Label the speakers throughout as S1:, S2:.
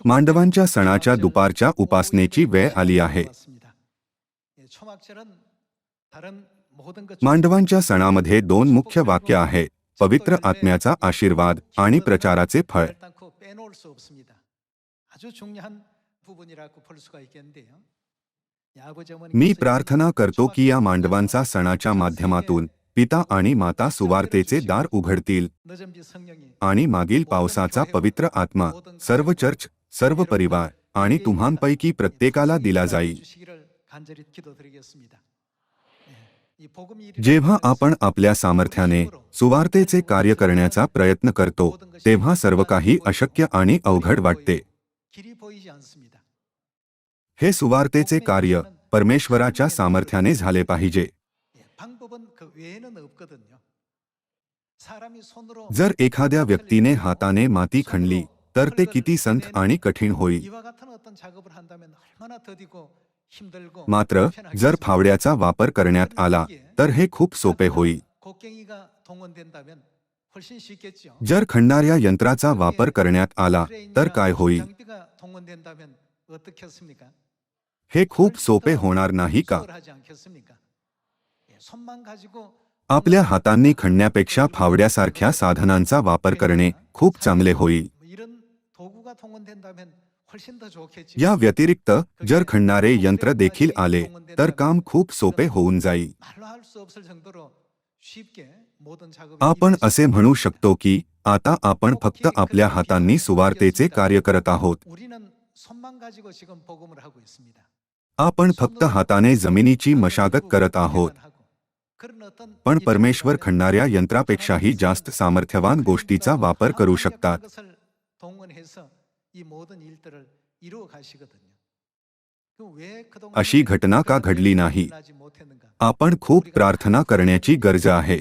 S1: मांडवांच्या सणाच्या दुपारच्या उपासनेची वेळ आली आहे. मांडवांच्या सणामध्ये दोन मुख्य वाक्य आहेत: पवित्र आत्म्याचा आशीर्वाद आणि प्रचाराचे फळ. मी प्रार्थना करतो की या मांडवांचा सणाच्या माध्यमातून पिता आणि माता सुवार्तेचे दार उघडतील आणि मागील पावसाचा पवित्र आत्मा सर्व चर्च, सर्व परिवार आणि तुम्हांपैकी प्रत्येकाला दिला जाईल. जेव्हा आपण आपल्या सामर्थ्याने सुवार्तेचे कार्य करण्याचा प्रयत्न करतो तेव्हा सर्व काही अशक्य आणि अवघड वाटते. हे सुवार्तेचे कार्य परमेश्वराच्या सामर्थ्याने झाले पाहिजे. जर एखाद्या व्यक्तीने हाताने माती खणली तर ते किती संथ आणि कठीण होईल. मात्र जर फावड्याचा वापर करण्यात आला तर हे खूप सोपे होईल. जर खणणाऱ्या यंत्राचा वापर करण्यात आला तर काय होईल? हे खूप सोपे होणार नाही का? आपल्या हातांनी खणण्यापेक्षा फावड्यासारख्या साधनांचा वापर करणे खूप चांगले होईल. या व्यतिरिक्त जर खणणारे यंत्र देखील आले तर काम खूप सोपे होऊन जाईल. आपण असे म्हणू शकतो की आता आपण फक्त आपल्या हातांनी सुवार्तेचे कार्य करत आहोत. आपण फक्त हाताने जमिनीची मशागत करत आहोत. पण परमेश्वर खणणाऱ्या यंत्रापेक्षाही जास्त सामर्थ्यवान गोष्टीचा वापर करू शकतात. अशी घटना का घडली नाही? आपण खूप प्रार्थना करण्याची गरज आहे.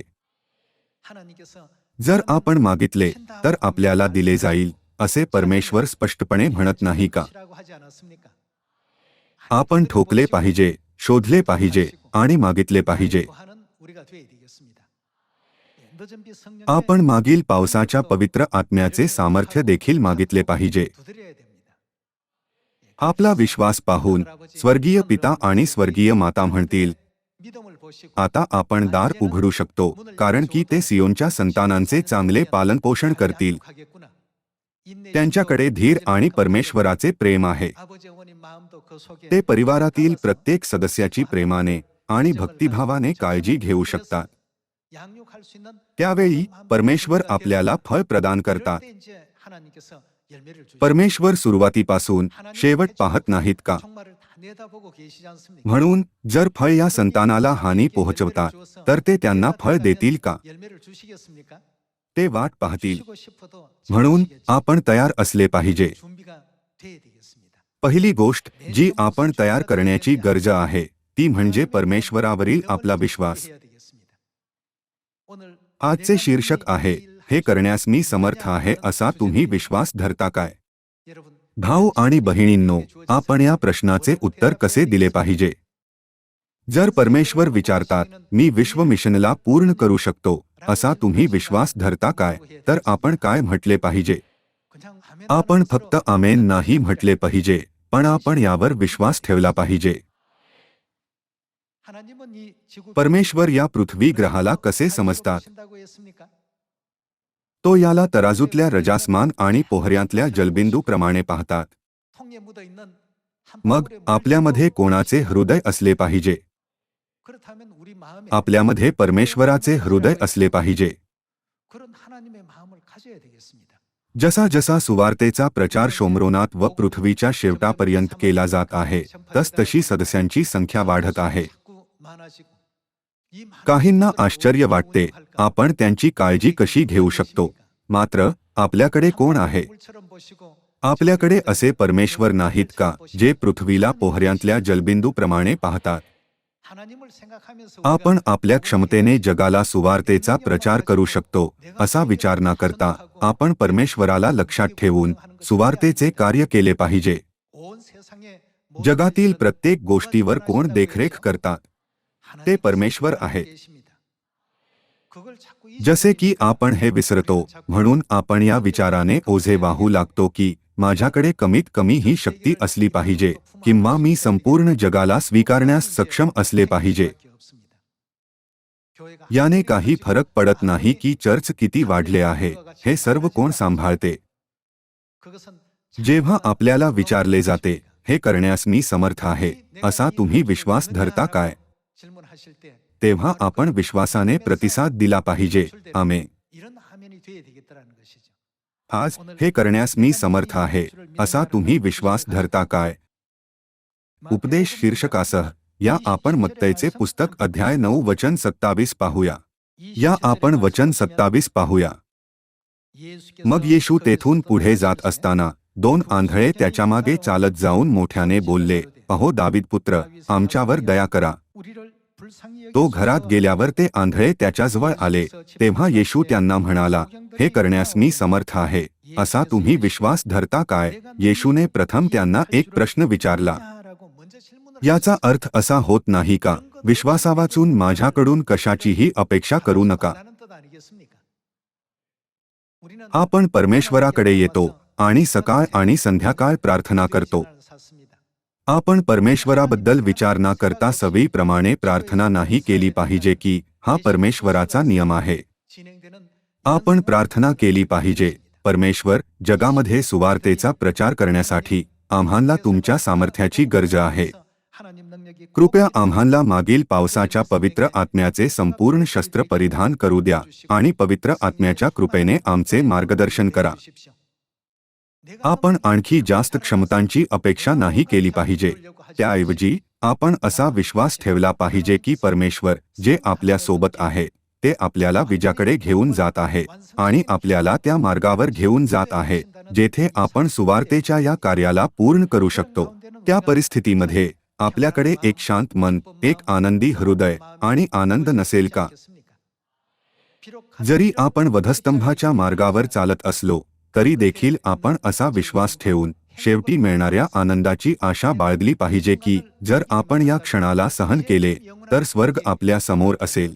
S1: जर आपण मागितले तर आपल्याला दिले जाईल असे परमेश्वर स्पष्टपणे म्हणत नाही का? आपण ठोकले पाहिजे, शोधले पाहिजे आणि मागितले पाहिजे. आपण मागील पावसाच्या पवित्र आत्म्याचे सामर्थ्य देखील मागितले पाहिजे. आपला विश्वास पाहून स्वर्गीय पिता आणि स्वर्गीय माता म्हणतील, आता आपण दार उघडू शकतो, कारण की ते सियोनच्या संतानांचे चांगले पालनपोषण करतील. त्यांच्याकडे धीर आणि परमेश्वराचे प्रेम आहे. ते परिवारातील प्रत्येक सदस्याची प्रेमाने आणि भक्तिभावाने काळजी घेऊ शकतात. त्यावेळी परमेश्वर आपल्याला फळ प्रदान करतात. परमेश्वर सुरुवातीपासून शेवट पाहत नाहीत का? म्हणून जर फळ या संतानाला हानी पोहोचवतात तर ते त्यांना फळ देतील का? ते वाट पाहतील. म्हणून आपण तयार असले पाहिजे. पहिली गोष्ट जी आपण तयार करण्याची गरज आहे ती म्हणजे परमेश्वरावरील आपला विश्वास. आजचे शीर्षक आहे, हे करण्यास मी समर्थ आहे असा तुम्ही विश्वास धरता काय? भाऊ आणि बहिणींनो, आपण या प्रश्नाचे उत्तर कसे दिले पाहिजे? जर परमेश्वर विचारतात, मी विश्व मिशनला पूर्ण करू शकतो असा तुम्ही विश्वास धरता काय, तर आपण काय म्हटले पाहिजे? आपण फक्त आमेन नाही म्हटले पाहिजे, पण आपण यावर विश्वास ठेवला पाहिजे. परमेश्वर या पृथ्वी ग्रहाला कसे समजतात? तो याला तराजूतल्या रजासमान आणि पोहऱ्यातल्या जलबिंदू प्रमाणे पाहतात. मग आपल्यामध्ये कोणाचे हृदय असले पाहिजे? आपल्यामध्ये परमेश्वराचे हृदय असले पाहिजे. जसा जसा सुवार्तेचा प्रचार शोमरोनात व पृथ्वीच्या शेवटापर्यंत केला जात आहे तसतशी सदस्यांची संख्या वाढत आहे. काहींना आश्चर्य वाटते, आपण त्यांची काळजी कशी घेऊ शकतो? मात्र आपल्याकडे कोण आहे? आपल्याकडे असे परमेश्वर नाहीत का जे पृथ्वीला पोहऱ्यातल्या जलबिंदू प्रमाणे पाहतात? आपण आपल्या क्षमतेने जगाला सुवार्तेचा प्रचार करू शकतो असा विचार न करता आपण परमेश्वराला लक्षात ठेवून सुवार्तेचे कार्य केले पाहिजे. जगातील प्रत्येक गोष्टीवर कोण देखरेख करतात? ते परमेश्वर आहे. जसे की आपण हे विसरतो, म्हणून आपण या विचाराने ओझे वाहू लागतो की माझ्याकडे कमीत कमी ही शक्ती असली पाहिजे किंवा मी संपूर्ण जगाला स्वीकारण्यास सक्षम असले पाहिजे. याने काही फरक पडत नाही की चर्च किती वाढले आहे, हे सर्व कोण सांभाळते. जेव्हा आपल्याला विचारले जाते, हे करण्यास मी समर्थ आहे असा तुम्ही विश्वास धरता काय, तेव्हा आपण विश्वासाने प्रतिसाद दिला पाहिजे, आमेन. आज हे करण्यास मी समर्थ आहे असा तुम्ही विश्वास धरता काय. उपदेश शीर्षकासह या आपण मत्तैचे पुस्तक अध्याय 9 वचन 27 पाहूया. या आपण वचन 27 पाहूया. मग येशू तेथून पुढे जात असताना 2 आंधळे त्याच्यामागे चालत जाऊन मोठ्याने बोलले, अहो दावीद पुत्र, आमच्यावर दया करा. तो घरात गेल्यावर ते आंधळे त्याच्याजवळ आले. तेव्हा येशू त्यांना म्हणाला, हे करण्यास मी समर्थ आहे असा तुम्ही विश्वास धरता काय. येशूने प्रथम त्यांना एक प्रश्न विचारला. याचा अर्थ असा होत नाही का, विश्वासावाचून माझ्याकडून कशाचीही अपेक्षा करू नका. आपण परमेश्वराकडे येतो आणि सकाळ आणि संध्याकाळ प्रार्थना करतो. आपण परमेश्वराबद्दल विचार न करता सवयीप्रमाणे प्रार्थना नाही केली पाहिजे की हा परमेश्वराचा नियम आहे. आपण प्रार्थना केली पाहिजे, परमेश्वर, जगामध्ये सुवार्तेचा प्रचार करण्यासाठी आम्हाला तुमच्या सामर्थ्याची गरज आहे. कृपया आम्हाला मागील पावसाच्या पवित्र आत्म्याचे संपूर्ण शस्त्र परिधान करू द्या आणि पवित्र आत्म्याच्या कृपेने आमचे मार्गदर्शन करा. आपण आणखी जास्त क्षमतांची अपेक्षा नाही केली पाहिजे. त्याऐवजी आपण असा विश्वास ठेवला पाहिजे की परमेश्वर जे आपल्या सोबत आहे ते आपल्याला विजयाकडे घेऊन जात आहे आणि आपल्याला त्या मार्गावर घेऊन जात आहे जेथे आपण सुवार्तेच्या या कार्याला पूर्ण करू शकतो. त्या परिस्थितीमध्ये आपल्याकडे एक शांत मन, एक आनंदी हृदय आणि आनंद नसेल का. जरी आपण वधस्तंभाच्या मार्गावर चालत असलो तरी देखील आपण असा विश्वास ठेवून शेवटी मिळणाऱ्या आनंदाची आशा बाळगली पाहिजे की जर आपण या क्षणाला सहन केले तर स्वर्ग आपल्या समोर असेल.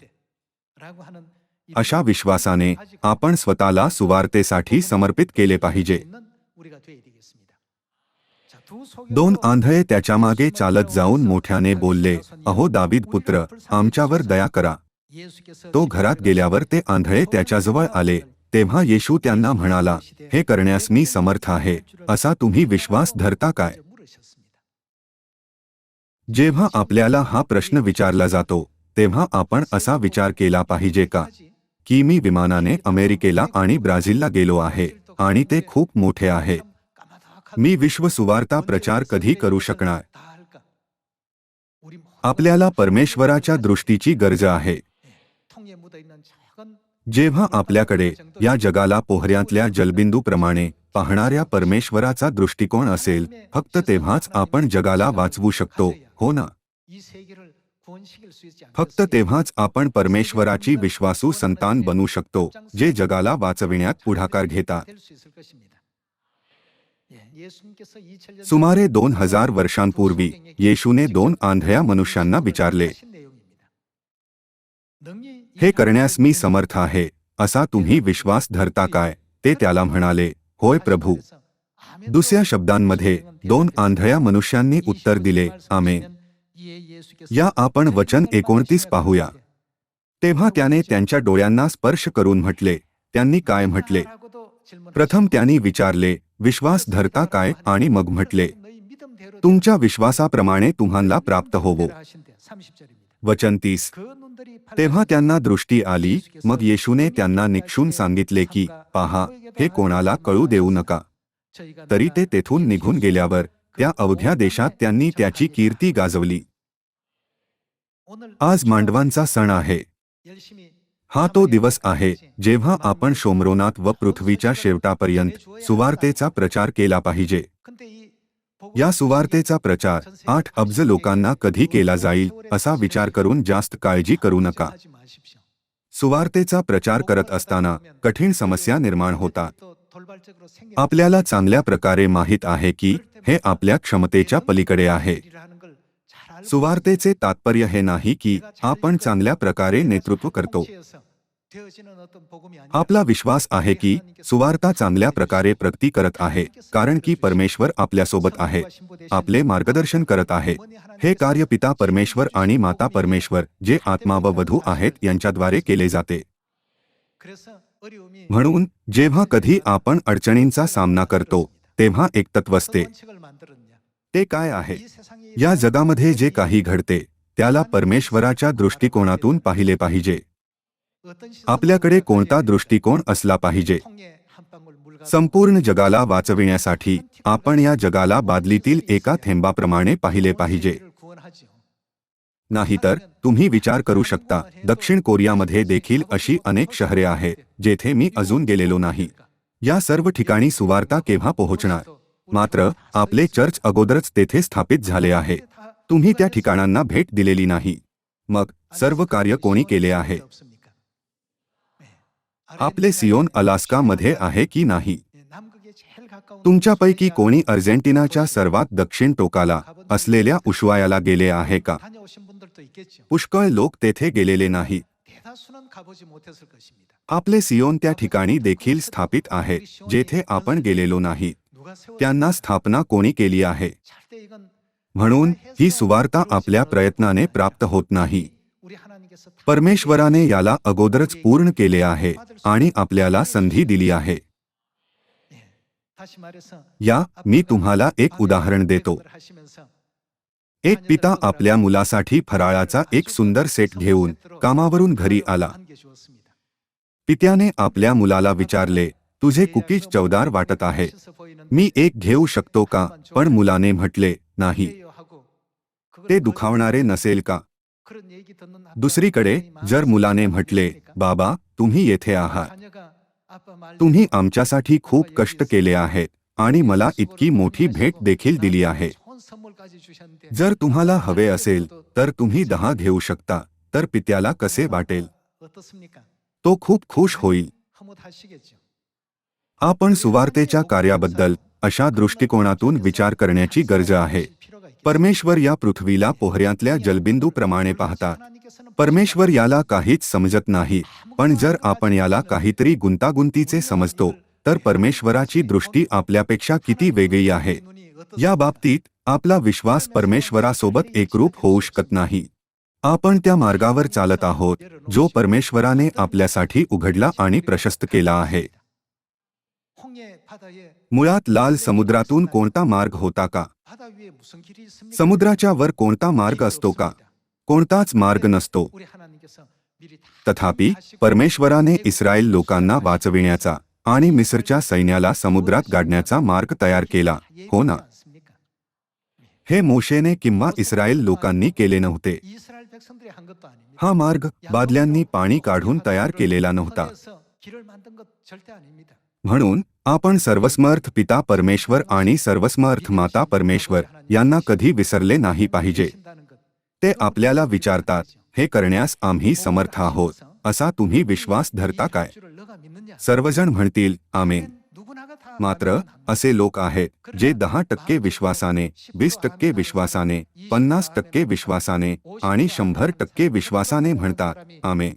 S1: अशा विश्वासाने आपण स्वतःला सुवार्तेसाठी समर्पित केले पाहिजे. 2 आंधळे त्याच्यामागे चालत जाऊन मोठ्याने बोलले, अहो दावीद पुत्र, आमच्यावर दया करा. तो घरात गेल्यावर ते आंधळे त्याच्याजवळ आले. तेव्हा येशू त्यांना म्हणाला, हे करण्यास मी समर्थ आहे असा तुम्ही विश्वास धरता काय. जेव्हा आपल्याला हा प्रश्न विचारला जातो तेव्हा आपण असा विचार केला पाहिजे का की मी विमानाने अमेरिकेला आणि ब्राझीलला गेलो आहे आणि ते खूप मोठे आहे. मी विश्व सुवार्ता प्रचार कधी करू शकणार. आपल्याला परमेश्वराच्या दृष्टीची गरज आहे. जेव्हा आपल्याकडे या जगाला पोहऱ्यातल्या जलबिंदूप्रमाणे पाहणाऱ्या परमेश्वराचा दृष्टिकोन असेल, फक्त तेव्हाच आपण जगाला वाचवू शकतो, हो ना. फक्त तेव्हाच आपण परमेश्वराची विश्वासू संतान बनू शकतो जे जगाला वाचविण्यात पुढाकार घेतात. सुमारे 2000 वर्षांपूर्वी येशूने 2 आंधळ्या मनुष्यांना विचारले, हे करण्यास मी समर्थ आहे असा तुम्ही विश्वास धरता काय. ते त्याला म्हणाले, होय प्रभू. दुसऱ्या शब्दांमध्ये 2 आंधळ्या मनुष्यांनी उत्तर दिले, आमेन. या आपण वचन 29 पाहूया. तेव्हा त्याने त्यांच्या डोळ्यांना स्पर्श करून म्हटले. त्यांनी काय म्हटले. प्रथम त्यांनी विचारले, विश्वास धरता काय, आणि मग म्हटले, तुमच्या विश्वासाप्रमाणे तुम्हाला प्राप्त होवो. वचन 30. तेव्हा त्यांना दृष्टी आली. मग येशूने त्यांना निक्षून सांगितले की पहा, हे कोणाला कळू देऊ नका. तरी ते तेथून निघून गेल्यावर त्या अवघ्या देशात त्यांनी त्याची कीर्ती गाजवली. आज मांडवांचा सण आहे. हा तो दिवस आहे जेव्हा आपण शोमरोनात व पृथ्वीच्या शेवटापर्यंत सुवार्तेचा प्रचार केला पाहिजे. या सुवार्तेचा प्रचार 8 अब्ज लोकांना कधी केला जाईल असा विचार करून जास्त काळजी करू नका. सुवार्तेचा प्रचार करत असताना कठीण समस्या निर्माण होतात. आपल्याला चांगल्या प्रकारे माहीत आहे की हे आपल्या क्षमतेच्या पलीकडे आहे. सुवार्तेचे तात्पर्य हे नाही की आपण चांगल्या प्रकारे नेतृत्व करतो. आपला विश्वास आहे की सुवार्ता चांगल्या प्रकारे प्रगती करत आहे, कारण की परमेश्वर आपल्यासोबत आहे, आपले मार्गदर्शन करत आहे. हे कार्य पिता परमेश्वर आणि माता परमेश्वर, जे आत्मा व वधू आहेत, यांच्याद्वारे केले जाते. म्हणून जेव्हा कधी आपण अडचणींचा सामना करतो, तेव्हा एक तत्व असते. ते काय आहे? या जगामध्ये जे काही घडते त्याला परमेश्वराच्या दृष्टिकोनातून पाहिले पाहिजे. आपल्याकडे कोणता दृष्टिकोन असला पाहिजे? संपूर्ण जगाला वाचविण्यासाठी आपण या जगाला बादलीतील एका थेंबाप्रमाणे पाहिले पाहिजे. नाहीतर तुम्ही विचार करू शकता, दक्षिण कोरियामध्ये देखील अशी अनेक शहरे आहेत जेथे मी अजून गेलेलो नाही. या सर्व ठिकाणी सुवार्ता केव्हा पोहोचणार? मात्र आपले चर्च अगोदरच तेथे स्थापित झाले आहे. तुम्ही त्या ठिकाणांना भेट दिलेली नाही. मग सर्व कार्य कोणी केले आहे? आपले सियोन अलास्का मध्ये आहे की नाही? तुमच्यापैकी कोणी अर्जेंटिनाच्या सर्वात दक्षिण टोकाला असलेल्या उशवायाला गेले आहे का? पुष्कळ लोक तेथे गेलेले नाहीत. आपले सियोन त्या ठिकाणी देखील स्थापित आहे जेथे आपण गेलेलो नाही. त्यांना स्थापना कोणी केली आहे? म्हणून ही सुवार्ता आपल्या प्रयत्नाने प्राप्त होत नाही. परमेश्वराने याला अगोदरच पूर्ण केले आहे आणि आपल्याला संधी दिली आहे. या मी तुम्हाला एक उदाहरण देतो. एक पिता आपल्या मुलासाठी फराळाचा एक सुंदर सेट घेऊन कामावरून घरी आला. पित्याने आपल्या मुलाला विचारले, तुझे कुकीज चवदार वाटत आहे, मी एक घेऊ शकतो का? पण मुलाने म्हटले, नाही. ते दुखावणारे नसेल का? दुसरीकडे जर मुलाने म्हटले, बाबा तुम्ही येथे आहात, तुम्ही आमच्यासाठी खूप कष्ट केले आहेत आणि मला इतकी मोठी भेट देखील दिली आहे, जर तुम्हाला हवे असेल तर तुम्ही 10 घेऊ शकता, तर पित्याला कसे वाटेल? तो खूप खुश होईल. आपण सुवार्तेच्या कार्याबद्दल अशा दृष्टिकोनातून विचार करण्याची गरज आहे. परमेश्वर या पृथ्वीला पोहऱ्यातल्या जलबिंदूप्रमाणे पाहतात. परमेश्वर याला काहीच समजत नाही, पण जर आपण याला काहीतरी गुंतागुंतीचे समजतो तर परमेश्वराची दृष्टी आपल्यापेक्षा किती वेगळी आहे. या बाबतीत आपला विश्वास परमेश्वरासोबत एकरूप होऊ शकत नाही. आपण त्या मार्गावर चालत आहोत जो परमेश्वराने आपल्यासाठी उघडला आणि प्रशस्त केला आहे. मुळात लाल समुद्रातून कोणता मार्ग होता का? समुद्राच्या वर कोणता मार्ग असतो का? कोणताच मार्ग नसतो. तथापि परमेश्वराने इस्रायल लोकांना वाचविण्याचा आणि मिस्रच्या सैन्याला समुद्रात गाडण्याचा मार्ग तयार केला, हो ना? हे मोशेने किंवा इस्रायल लोकांनी केले नव्हते. हा मार्ग बादल्यांनी पाणी काढून तयार केलेला नव्हता. म्हणून आपण सर्वसमर्थ पिता परमेश्वर आणि सर्वसमर्थ माता परमेश्वर यांना कधी विसरले नाही पाहिजे. ते आपल्याला विचारतात, हे करण्यास आम्ही समर्थ आहोत असा तुम्ही विश्वास धरता काय? सर्वजण म्हणतील, आमेन. मात्र असे लोक आहेत जे 10% विश्वासाने, 20% विश्वासाने, 50% विश्वासाने आणि 100% विश्वासाने म्हणतात, आमेन.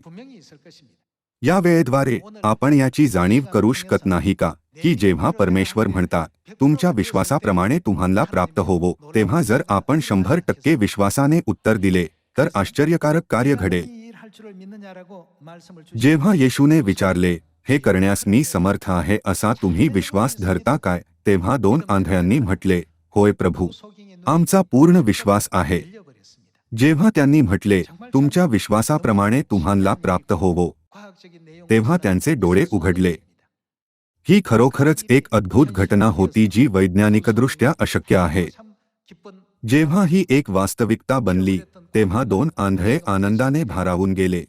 S1: या वेळेद्वारे आपण याची जाणीव करू शकत नाही का की जेव्हा परमेश्वर म्हणतात, तुमच्या विश्वासाप्रमाणे तुम्हाला प्राप्त होवो, तेव्हा जर आपण 100% विश्वासाने उत्तर दिले तर आश्चर्यकारक कार्य घडेल. जेव्हा येशूने विचारले, हे करण्यास मी समर्थ आहे असा तुम्ही विश्वास धरता काय, तेव्हा 2 आंधळ्यांनी म्हटले, होय प्रभू, आमचा पूर्ण विश्वास आहे. जेव्हा त्यांनी म्हटले, तुमच्या विश्वासाप्रमाणे तुम्हाला प्राप्त होवो, तेव्हा त्यांचे डोळे उघडले. ही खरोखरच एक अद्भुत घटना होती जी वैज्ञानिकदृष्ट्या अशक्य आहे. जेव्हा ही एक वास्तविकता बनली तेव्हा 2 आंधळे आनंदाने भारावून गेले.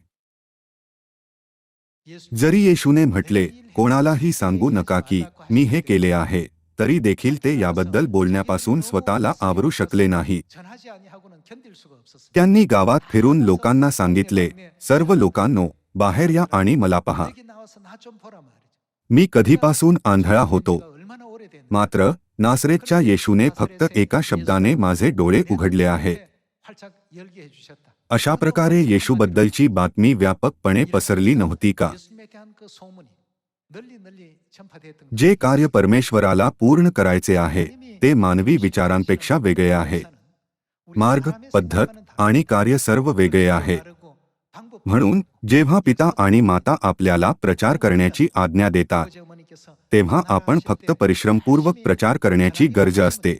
S1: जरी येशूने म्हटले, कोणालाही सांगू नका की मी हे केले आहे, तरी देखील ते याबद्दल बोलण्यापासून स्वतःला आवरू शकले नाही. त्यांनी गावात फिरून लोकांना सांगितले, सर्व लोकांनो, बाहेर या आणि मला पहा. मी कधीपासून आंधळा होतो, मात्र नासरेतच्या येशूने फक्त एका शब्दाने माझे डोळे उघडले आहेत. अशा प्रकारे येशूबद्दलची बातमी व्यापकपणे पसरली नव्हती का? जे कार्य परमेश्वराला पूर्ण करायचे आहे ते मानवी विचारांपेक्षा वेगळे आहे. मार्ग, पद्धत आणि कार्य सर्व वेगळे आहे. म्हणून जेव्हा पिता आणि माता आपल्याला प्रचार करण्याची आज्ञा देतात तेव्हा आपण फक्त परिश्रमपूर्वक प्रचार करण्याची गरज असते.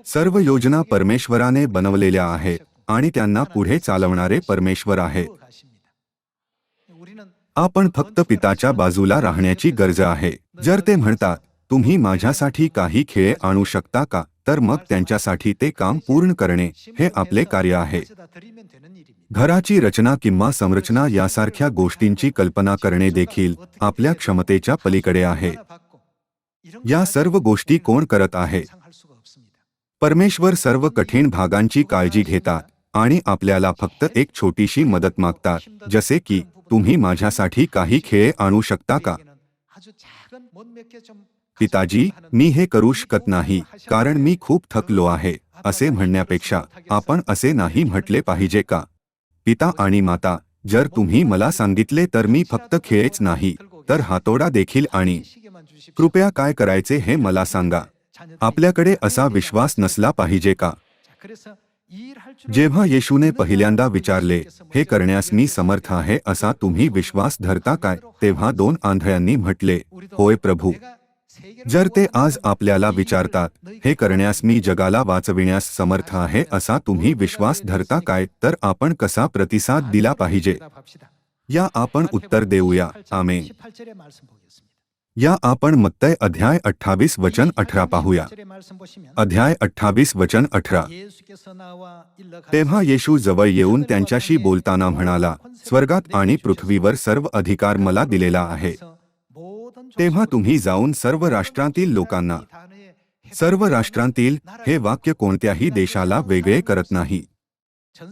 S1: सर्व योजना परमेश्वराने बनवलेल्या आहेत आणि त्यांना पुढे चालवणारे परमेश्वर आहेत. आपण फक्त पिताच्या बाजूला राहण्याची गरज आहे. जर ते म्हणतात तुम्ही माझ्यासाठी काही खेळ आणू शकता का, तर मग त्यांच्यासाठी ते काम पूर्ण करणे हे आपले कार्य आहे. घराची रचना किंवा संरचना यासारख्या गोष्टींची कल्पना करणे देखील आपल्या क्षमतेच्या पलीकडे आहे. या सर्व गोष्टी कोण करत आहे? परमेश्वर सर्व कठीण भागांची काळजी घेतात आणि आपल्याला फक्त एक छोटीशी मदत मागतात, जसे की तुम्ही माझ्यासाठी काही खेळ आणू शकता का? पिताजी, मी हे करू शकत नाही कारण मी खूप थकलो आहे असे म्हणण्यापेक्षा आपण असे नाही म्हटले पाहिजे का? पिता आणि माता, जर तुम्ही मला सांगितले तर मी फक्त खेळच नाही तर हातोडा देखील आणि कृपया काय करायचे हे मला सांगा. आपल्याकडे असा विश्वास नसला पाहिजे का? जेव्हा येशूने पहिल्यांदा विचारले, हे करण्यास मी समर्थ आहे असा तुम्ही विश्वास धरता काय, तेव्हा 2 आंधळ्यांनी म्हटले, होय प्रभू. जर ते आज आपल्याला विचारतात, हे करण्यास मी जगाला वाचविण्यास समर्थ आहे असा तुम्ही विश्वास धरता काय, तर आपण कसा प्रतिसाद दिला पाहिजे? या आपण उत्तर देऊया. आमेन. या आपण मत्तय अध्याय 28 वचन 18 पाहूया. अध्याय 28 वचन 18. तेव्हा येशू जवळ येऊन त्यांच्याशी बोलताना म्हणाला, स्वर्गात आणि पृथ्वीवर सर्व अधिकार मला दिलेला आहे. तेव्हा तुम्ही जाऊन सर्व राष्ट्रांतील लोकांना, सर्व राष्ट्रांतील हे वाक्य कोणत्याही देशाला वेगळे करत नाही.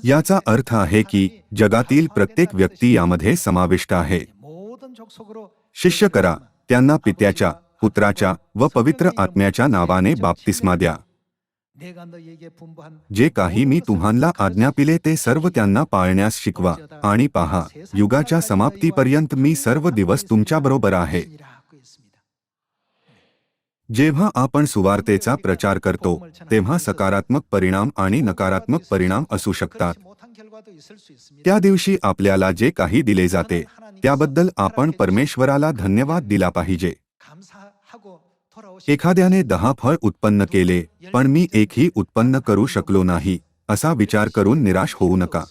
S1: याचा अर्थ आहे की जगातील प्रत्येक व्यक्ती यामध्ये समाविष्ट आहे. शिष्य करा, त्यांना पित्याच्या, पुत्राच्या व पवित्र आत्म्याच्या नावाने बाप्तिस्मा द्या. जे काही मी तुम्हाला आज्ञापिले ते सर्व त्यांना पाळण्यास शिकवा, आणि पहा, युगाच्या समाप्तीपर्यंत मी सर्व दिवस तुमच्याबरोबर आहे. जेव्हा आपण सुवार्तेचा प्रचार करतो तेव्हा सकारात्मक परिणाम आणि नकारात्मक परिणाम असू शकतात. त्या दिवशी आपल्याला जे काही दिले जाते त्याबद्दल आपण परमेश्वराला धन्यवाद दिला पाहिजे. एखाद्याने 10 फळ उत्पन्न केले पण मी एकही उत्पन्न करू शकलो नाही असा विचार करून निराश होऊ नका.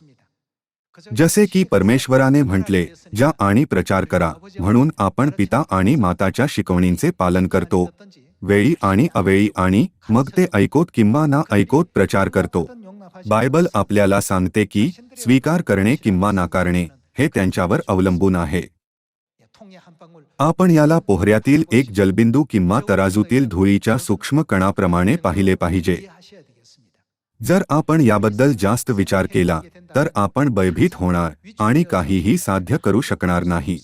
S1: जसे की परमेश्वराने म्हटले, जा आणि प्रचार करा, म्हणून आपण पिता आणि माताच्या शिकवणींचे पालन करतो, वेळी आणि अवेळी, आणि मग ते ऐकोत किंवा ना ऐकोत प्रचार करतो. बायबल आपल्याला सांगते की स्वीकार करणे किंवा नाकारणे हे त्यांच्यावर अवलंबून आहे. आपण याला पोहऱ्यातील एक जलबिंदू किंवा तराजूतील धुळीच्या सूक्ष्म कणाप्रमाणे पाहिले पाहिजे. जर आपण याबद्दल जास्त विचार केला तर आपण भयभीत होणार आणि काहीही साध्य करू शकणार नाही.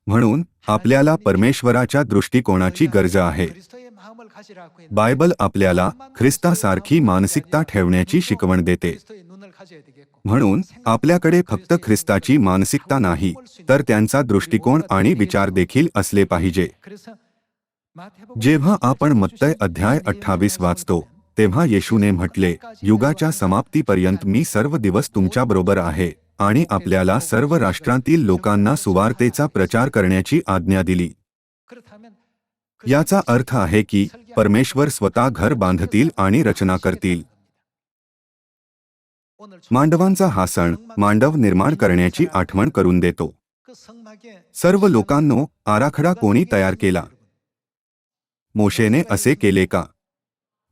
S1: म्हणून आपल्याला परमेश्वराच्या दृष्टिकोनाची गरज आहे. बायबल आपल्याला ख्रिस्तासारखी मानसिकता ठेवण्याची शिकवण देते. म्हणून आपल्याकडे फक्त ख्रिस्ताची मानसिकता नाही तर त्यांचा दृष्टिकोन आणि विचार देखील असले पाहिजे. जेव्हा आपण मत्तय अध्याय 28 वाचतो तेव्हा येशूने म्हटले, युगाच्या समाप्तीपर्यंत मी सर्व दिवस तुमच्याबरोबर आहे, आणि आपल्याला सर्व राष्ट्रांतील लोकांना सुवार्तेचा प्रचार करण्याची आज्ञा दिली. याचा अर्थ आहे की परमेश्वर स्वतः घर बांधतील आणि रचना करतील. मांडवांचा हा सण मांडव निर्माण करण्याची आठवण करून देतो. सर्व लोकांनो, आराखडा कोणी तयार केला? मोशेने असे केले का?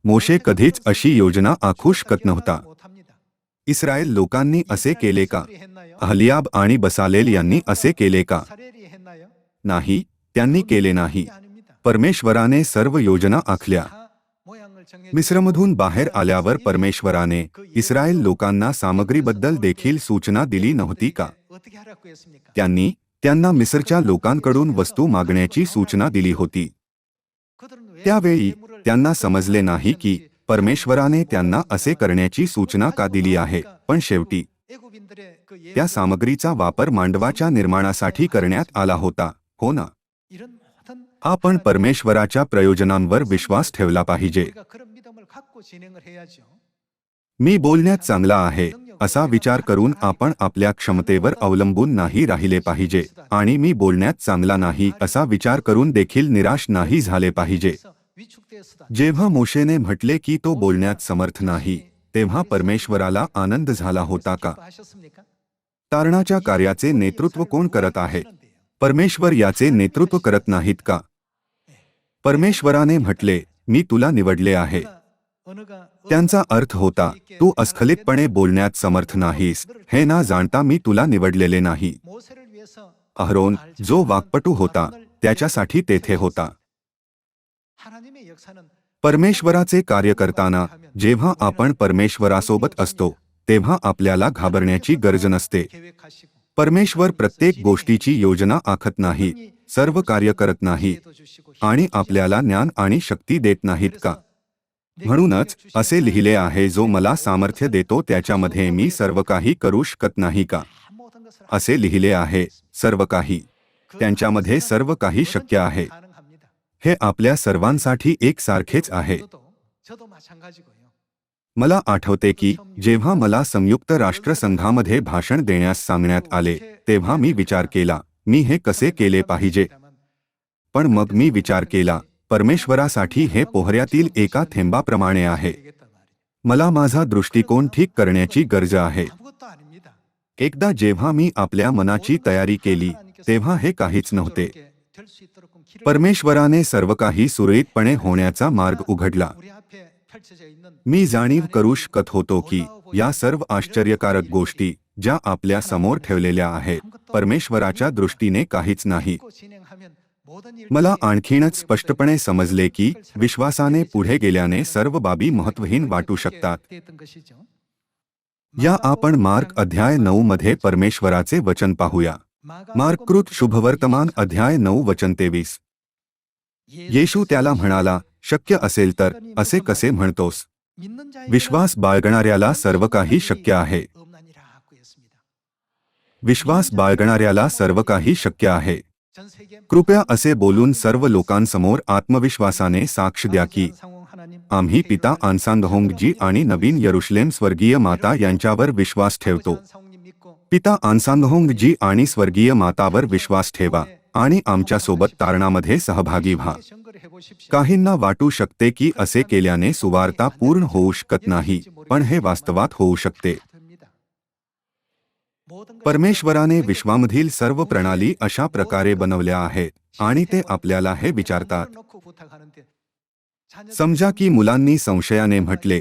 S1: मोशे कधीच अशी योजना आखू शकत नव्हता. इस्रायल लोकांनी असे केले का? अहलियाब आणि बसालेल यांनी असे केले का? नाही, त्यांनी केले नाही. परमेश्वराने सर्व योजना आखल्या. मिस्रमधून बाहेर आल्यावर परमेश्वराने इस्रायल लोकांना सामग्रीबद्दल देखील सूचना दिली नव्हती का? त्यांनी त्यांना मिस्रच्या लोकांकडून वस्तू मागण्याची सूचना दिली होती. त्यावेळी त्यांना समजले नाही की परमेश्वराने त्यांना असे करण्याची सूचना का दिली आहे, पण शेवटी त्या सामग्रीचा वापर मांडवाच्या निर्माणासाठी करण्यात आला होता, हो ना? आपण परमेश्वराच्या प्रयोजनांवर विश्वास ठेवला पाहिजे. मी बोलण्यात चांगला आहे असा विचार करून आपण आपल्या क्षमतेवर अवलंबून नाही राहिले पाहिजे आणि मी बोलण्यात चांगला नाही असा विचार करून देखील निराश नाही झाले पाहिजे. जेव्हा मोशेने म्हटले की तो बोलण्यात समर्थ नाही, तेव्हा परमेश्वराला आनंद झाला होता का? तारणाच्या कार्याचे नेतृत्व कोण करत आहे? परमेश्वर याचे नेतृत्व करत नाहीत का? परमेश्वराने म्हटले, मी तुला निवडले आहे. त्यांचा अर्थ होता, तू अस्खलितपणे बोलण्यात समर्थ नाहीस हे ना जाणता मी तुला निवडलेले नाही. अहरोन जो वाक्पटू होता त्याच्यासाठी तेथे होता. परमेश्वराचे कार्य करताना जेव्हा आपण परमेश्वरासोबत असतो तेव्हा आपल्याला घाबरण्याची गरज नसते. परमेश्वर प्रत्येक गोष्टीची योजना आखत नाही, सर्व कार्य करत नाही आणि आपल्याला ज्ञान आणि शक्ती देत नाहीत का? म्हणूनच असे लिहिले आहे, जो मला सामर्थ्य देतो त्याच्यामध्ये मी सर्व काही करू शकत नाही का? असे लिहिले आहे, सर्व काही. त्यांच्यामध्ये सर्व काही शक्य आहे. हे आपल्या सर्वांसाठी एकसारखेच आहे. मला आठवते की जेव्हा मला संयुक्त राष्ट्रसंघामध्ये भाषण देण्यास सांगण्यात आले तेव्हा मी विचार केला, मी हे कसे केले पाहिजे? पण मग मी विचार केला, परमेश्वरासाठी हे पोहऱ्यातील एका थेंबाप्रमाणे आहे. मला माझा दृष्टिकोन ठीक करण्याची गरज आहे. एकदा जेव्हा मी आपल्या मनाची तयारी केली तेव्हा हे काहीच नव्हते. परमेश्वराने सर्व काही सुरळीतपणे होण्याचा मार्ग उघडला. मी जाणीव करू शकत होतो की या सर्व आश्चर्यकारक गोष्टी ज्या आपल्या समोर ठेवलेल्या आहेत, परमेश्वराच्या दृष्टीने काहीच नाही. मला आणखीनच स्पष्टपणे समजले की विश्वासाने पुढे गेल्याने सर्व बाबी महत्त्वहीन वाटू शकतात. या आपण मार्क अध्याय 9 मध्ये परमेश्वराचे वचन पाहूया. मार्ककृत शुभवर्तमान अध्याय 9 वचन 23. येशू त्याला म्हणाला, शक्य असेल तर असे कसे म्हणतोस? विश्वास बाळगणाऱ्याला सर्व काही शक्य आहे. विश्वास बाळगणाऱ्याला सर्व काही शक्य आहे. कृपया असे बोलून सर्व लोकांसमोर आत्मविश्वासाने साक्ष द्या की आम्ही पिता आन्सांगहोंगजी आणि नवीन यरुशलेम स्वर्गीय माता यांच्यावर विश्वास ठेवतो. पिता आन्सांगहोंगजी आणि स्वर्गीय मातावर विश्वास ठेवा आणि आमच्यासोबत तारणामध्ये सहभागी व्हा. काहींना वाटू शकते की असे केल्याने सुवार्ता पूर्ण होऊ शकत नाही, पण हे वास्तवात होऊ शकते. परमेश्वराने विश्वामधील सर्व प्रणाली अशा प्रकारे बनवल्या आहेत आणि ते आपल्याला हे विचारतात. समजा की मुलांनी संशयाने म्हटले,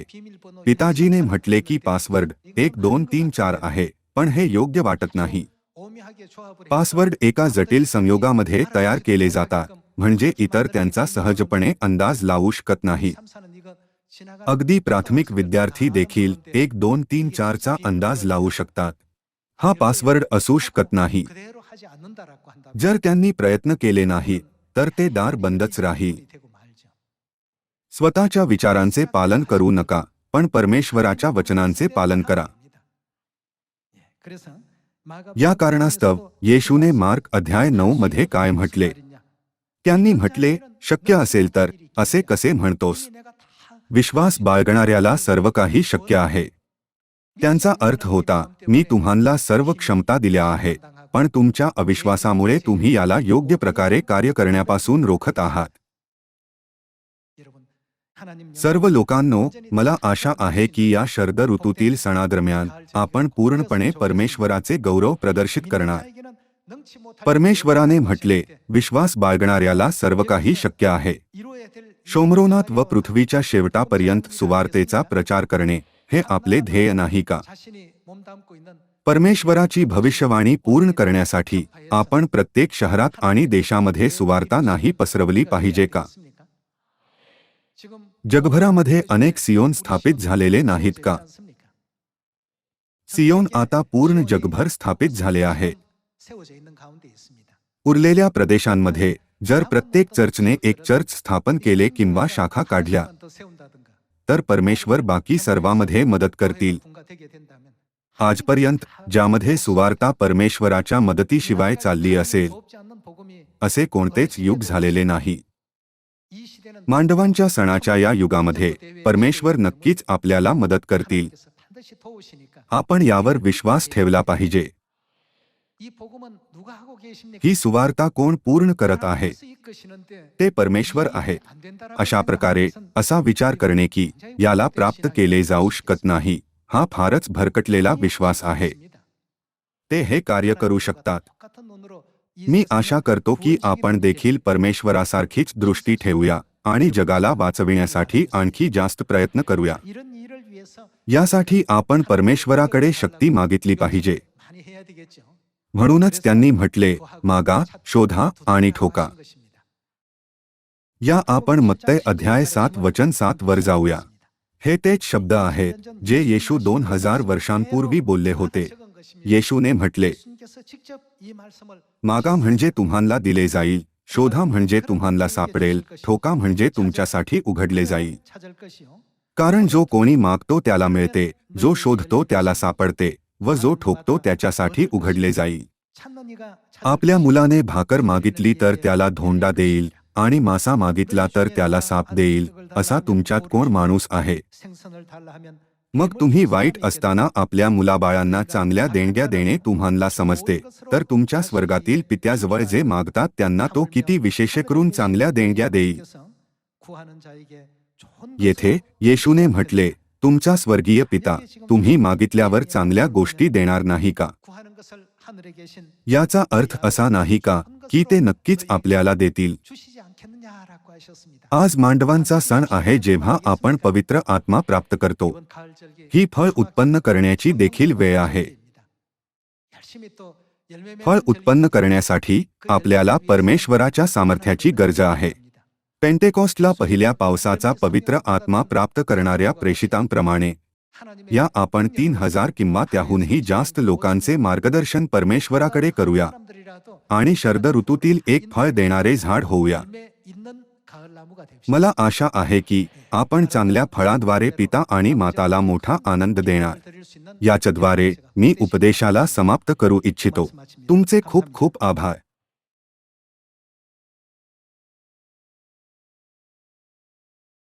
S1: पिताजीने म्हटले की पासवर्ड 1 2 3 4 आहे, पण हे योग्य वाटत नाही. पासवर्ड एका जटिल संयोगामध्ये तयार केले जातात, म्हणजे इतर त्यांचा सहजपणे अंदाज लावू शकत नाही. अगदी प्राथमिक विद्यार्थी देखील 1 2 3 4 चा अंदाज लावू शकतात. हा पासवर्ड असू शकत नाही. जर त्यांनी प्रयत्न केले नाही तर ते दार बंदच राहील. स्वतःच्या विचारांचे पालन करू नका, पण परमेश्वराच्या वचनांचे पालन करा. या कारणास्तव येशूने मार्क अध्याय 9 मध्ये काय म्हटले? त्यांनी म्हटले, शक्य असेल तर असे कसे म्हणतोस? विश्वास बाळगणाऱ्याला सर्व काही शक्य आहे. त्यांचा अर्थ होता, मी तुम्हाला सर्व क्षमता दिल्या आहेत, पण तुमच्या अविश्वासामुळे तुम्ही याला योग्य प्रकारे कार्य करण्यापासून रोखत आहात. सर्व लोकांनो, मला आशा आहे की या शरद ऋतूतील सणादरम्यान आपण पूर्णपणे परमेश्वराचे गौरव प्रदर्शित करणार. परमेश्वराने म्हटले, विश्वास बाळगणाऱ्याला सर्व काही शक्य आहे. शोमरोनात व पृथ्वीच्या शेवटापर्यंत सुवार्तेचा प्रचार करणे हे आपले ध्येय नाही का? परमेश्वराची भविष्यवाणी पूर्ण करण्यासाठी आपण प्रत्येक शहरात आणि देशामध्ये सुवार्ता नाही पसरवली पाहिजे का? जगभरामध्ये अनेक सियोन स्थापित झालेले नाहीत का? सियोन आता पूर्ण जगभर स्थापित झाले आहे. उरलेल्या प्रदेशांमध्ये जर प्रत्येक चर्चने एक चर्च स्थापन केले किंवा शाखा काढल्या तर परमेश्वर बाकी सर्वांमध्ये मदत करतील. आजपर्यंत ज्यामध्ये सुवार्ता परमेश्वराच्या मदतीशिवाय चालली असेल असे कोणतेच युग झालेले नाही. मांडवांच्या सणाच्या या युगामध्ये परमेश्वर नक्कीच आपल्याला मदत करतील. आपण यावर विश्वास ठेवला पाहिजे. ही सुवार्ता कोण पूर्ण करत आहे? ते परमेश्वर आहे. अशा प्रकारे असा विचार करणे की याला प्राप्त केले जाऊ शकत नाही, हा फारच भरकटलेला विश्वास आहे. ते हे कार्य करू शकतात. मी आशा करतो की आपण देखील परमेश्वरासारखीच दृष्टी ठेवूया आणि जगाला वाचविण्यासाठी आणखी जास्त प्रयत्न करूया. यासाठी आपण परमेश्वराकडे शक्ती मागितली पाहिजे. म्हणूनच त्यांनी म्हटले, मागा, शोधा आणि ठोका. या आपण मत्तय अध्याय 7 वचन 7 वर जाऊया. हे तेच शब्द आहेत जे येशू 2000 वर्षांपूर्वी बोलले होते. येशूने म्हटले, मागा म्हणजे तुम्हाला दिले जाईल, शोधा म्हणजे तुम्हाला सापडेल, ठोका म्हणजे तुमच्यासाठी उघडले जाईल. कारण जो कोणी मागतो त्याला मिळते, जो शोधतो त्याला सापडते व जो ठोकतो त्याच्यासाठी उघडले जाईल. आपल्या मुलाने भाकर मागितली तर त्याला धोंडा देईल आणि मासा मागितला तर त्याला साप देईल, असा तुमच्यात कोण माणूस आहे? मग तुम्ही वाईट असताना आपल्या मुलाबाळांना चांगल्या देणग्या देणे तुम्हाला समजते, तर तुमच्या स्वर्गातील पित्याजवळ जे मागतात त्यांना तो किती विशेष करून चांगल्या देणग्या देईल. येथे येशूने म्हटले, तुमचा स्वर्गीय पिता तुम्ही मागितल्यावर चांगल्या गोष्टी देणार नाही का? याचा अर्थ असा नाही का की ते नक्कीच आपल्याला देतील. आज मांडवांचा सण आहे जेव्हा आपण पवित्र आत्मा प्राप्त करतो. ही फळ उत्पन्न करण्याची देखील वेळ आहे. फळ उत्पन्न करण्यासाठी आपल्याला परमेश्वराच्या सामर्थ्याची गरज आहे. पेंटेकॉस्टला पहिल्या पावसाचा पवित्र आत्मा प्राप्त करणाऱ्या प्रेषितांप्रमाणे या आपण 3000 किंवा त्याहूनही जास्त लोकांचे मार्गदर्शन परमेश्वराकडे करूया आणि शरद ऋतूतील एक फळ देणारे झाड होऊया. मला आशा आहे की आपण चांगल्या फळाद्वारे पिता आणि माताला मोठा आनंद देणार. याच्याद्वारे मी उपदेशाला समाप्त करू इच्छितो. तुमचे खूप खूप आभार.